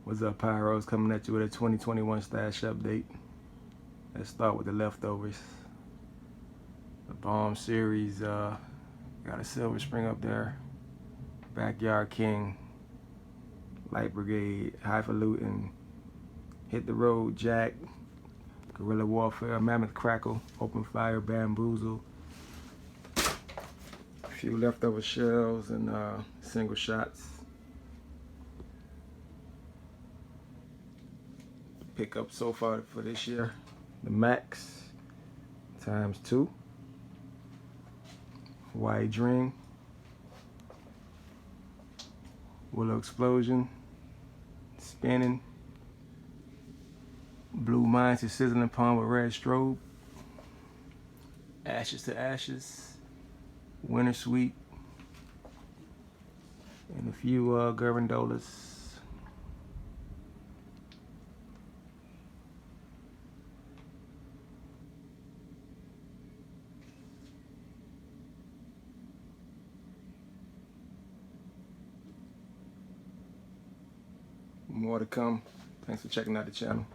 What's up, Pyro's coming at you with a 2021 stash update. Let's start with the leftovers. The Bomb series, got a Silver Spring up there. Backyard King, Light Brigade, Highfalutin, Hit the Road, Jack, Guerrilla Warfare, Mammoth Crackle, Open Fire, Bamboozle. A few leftover shells and single shots. Pick up so far for this year, the Max ×2, Hawaii Dream, Willow Explosion, Spinning, Blue Mines to Sizzling Palm with Red Strobe, Ashes to Ashes, Winter Sweet, and a few Gerbandolas. More to come. Thanks for checking out the channel.